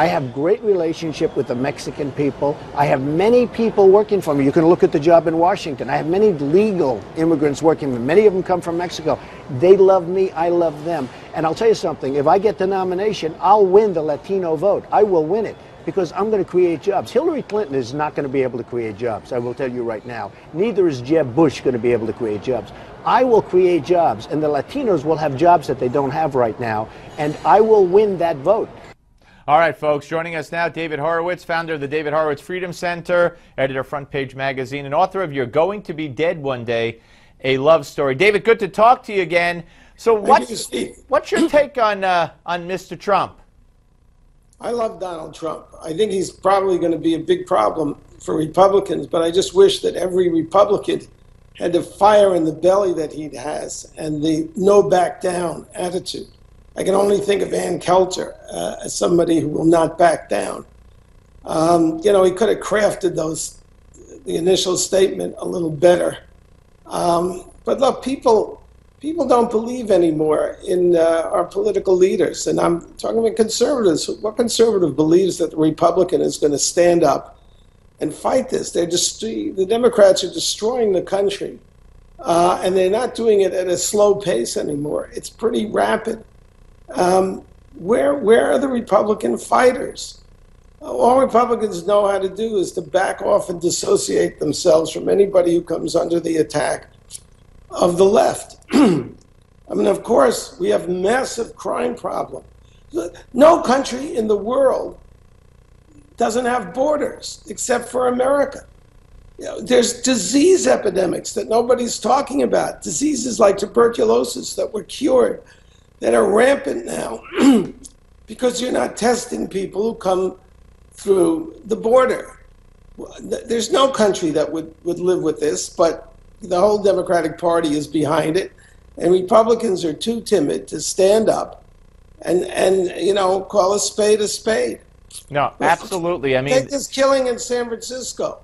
I have great relationship with the Mexican people. I have many people working for me. You can look at the job in Washington. I have many legal immigrants working for me. Many of them come from Mexico. They love me. I love them. And I'll tell you something. If I get the nomination, I'll win the Latino vote. I will win it because I'm going to create jobs. Hillary Clinton is not going to be able to create jobs. I will tell you right now. Neither is Jeb Bush going to be able to create jobs. I will create jobs, and the Latinos will have jobs that they don't have right now, and I will win that vote. All right, folks, joining us now, David Horowitz, founder of the David Horowitz Freedom Center, editor of FrontPage magazine, and author of You're Going to Be Dead One Day, a love story. David, good to talk to you again. So what's your take on Mr. Trump? I love Donald Trump. I think he's probably going to be a big problem for Republicans, but I just wish that every Republican had the fire in the belly that he has and the no back down attitude. I can only think of Ann Coulter as somebody who will not back down. You know, he could have crafted the initial statement a little better. But look, people don't believe anymore in our political leaders. And I'm talking about conservatives. What conservative believes that the Republican is going to stand up and fight this? The Democrats are destroying the country. And they're not doing it at a slow pace anymore. It's pretty rapid. Where are the Republican fighters? All Republicans know how to do is to back off and dissociate themselves from anybody who comes under the attack of the left. I mean, of course, we have massive crime problem. No country in the world doesn't have borders except for America. You know, there's disease epidemics that nobody's talking about. Diseases like tuberculosis that were cured, that are rampant now because you're not testing people who come through the border. There's no country that would live with this, but the whole Democratic Party is behind it, and Republicans are too timid to stand up and you know, call a spade a spade. No, absolutely. I mean, take this killing in San Francisco.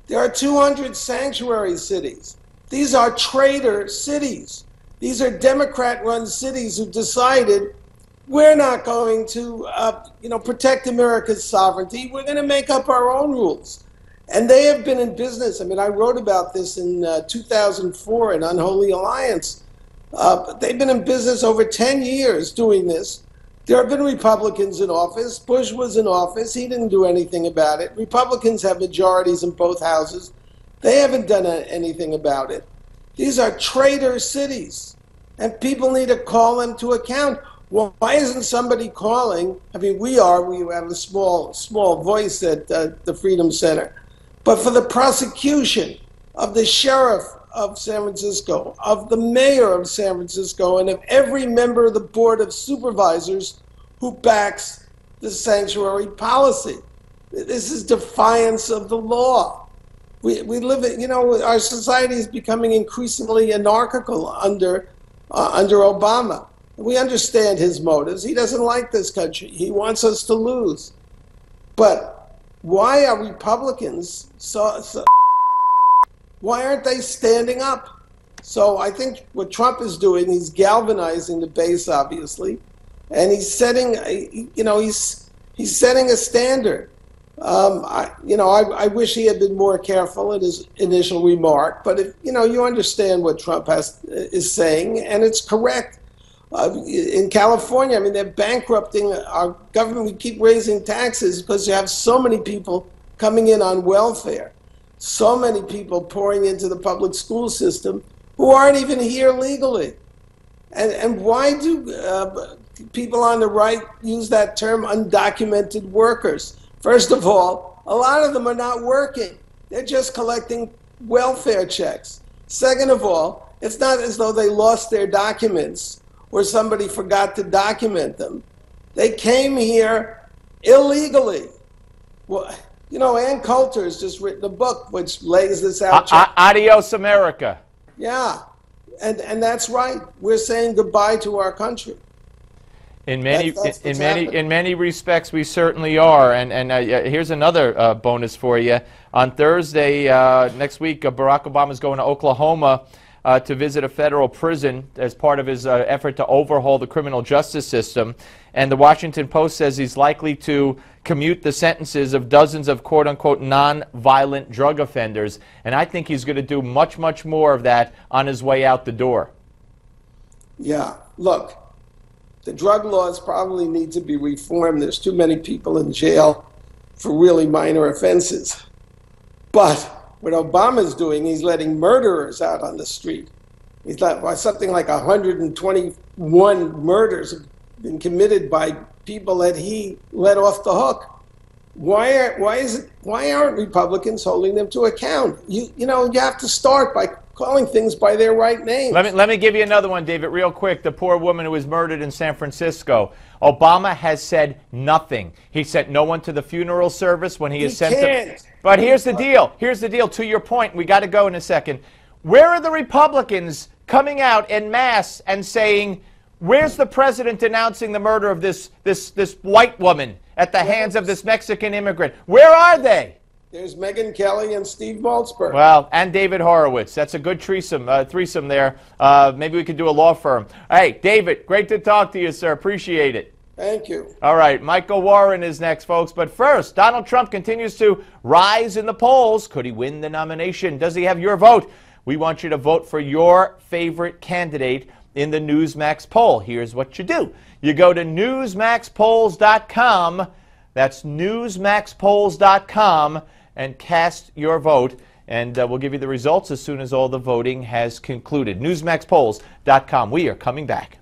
There are 200 sanctuary cities. These are traitor cities. These are Democrat-run cities who decided we're not going to, you know, protect America's sovereignty. We're going to make up our own rules. And they have been in business. I mean, I wrote about this in 2004 in Unholy Alliance. They've been in business over 10 years doing this. There have been Republicans in office. Bush was in office. He didn't do anything about it. Republicans have majorities in both houses. They haven't done anything about it. These are traitor cities, and people need to call them to account. Well, why isn't somebody calling? I mean, we have a small voice at the Freedom Center. But for the prosecution of the sheriff of San Francisco, of the mayor of San Francisco, and of every member of the Board of Supervisors who backs the sanctuary policy. This is defiance of the law. We live in, you know, our society is becoming increasingly anarchical under Obama. We understand his motives. He doesn't like this country. He wants us to lose. But why are Republicans why aren't they standing up? So I think what Trump is doing, he's galvanizing the base, obviously, and he's setting, you know, he's setting a standard. I wish he had been more careful in his initial remark, but if, you know, you understand what Trump is saying, and it's correct. In California, I mean, they're bankrupting our government. We keep raising taxes because you have so many people coming in on welfare, so many people pouring into the public school system who aren't even here legally. And why do people on the right use that term undocumented workers? First of all, a lot of them are not working. They're just collecting welfare checks. Second of all, it's not as though they lost their documents or somebody forgot to document them. They came here illegally. Well, you know, Ann Coulter has just written a book which lays this out. Adios, America. Yeah, and that's right. We're saying goodbye to our country. In many respects, we certainly are. And here's another bonus for you. On Thursday next week, Barack Obama is going to Oklahoma to visit a federal prison as part of his effort to overhaul the criminal justice system. And the Washington Post says he's likely to commute the sentences of dozens of quote-unquote non-violent drug offenders. And I think he's going to do much, much more of that on his way out the door. Yeah, look, the drug laws probably need to be reformed. There's too many people in jail for really minor offenses. But what Obama's doing, he's letting murderers out on the street. He's let something like 121 murders have been committed by people that he let off the hook. Why aren't Republicans holding them to account? You have to start by calling things by their right names. Let me give you another one, David, real quick. The poor woman who was murdered in San Francisco. Obama has said nothing. He sent no one to the funeral service when he is sent to. But here's the deal. Here's the deal. To your point, we got to go in a second. Where are the Republicans coming out en masse and saying, where's the president denouncing the murder of this white woman at the hands of this Mexican immigrant? Where are they? There's Megyn Kelly and Steve Malzberg. Well, and David Horowitz. That's a good threesome there. Maybe we could do a law firm. Hey, David, great to talk to you, sir. Appreciate it. Thank you. All right, Michael Warren is next, folks. But first, Donald Trump continues to rise in the polls. Could he win the nomination? Does he have your vote? We want you to vote for your favorite candidate in the Newsmax poll. Here's what you do. You go to newsmaxpolls.com. That's newsmaxpolls.com and cast your vote. And we'll give you the results as soon as all the voting has concluded. Newsmaxpolls.com. We are coming back.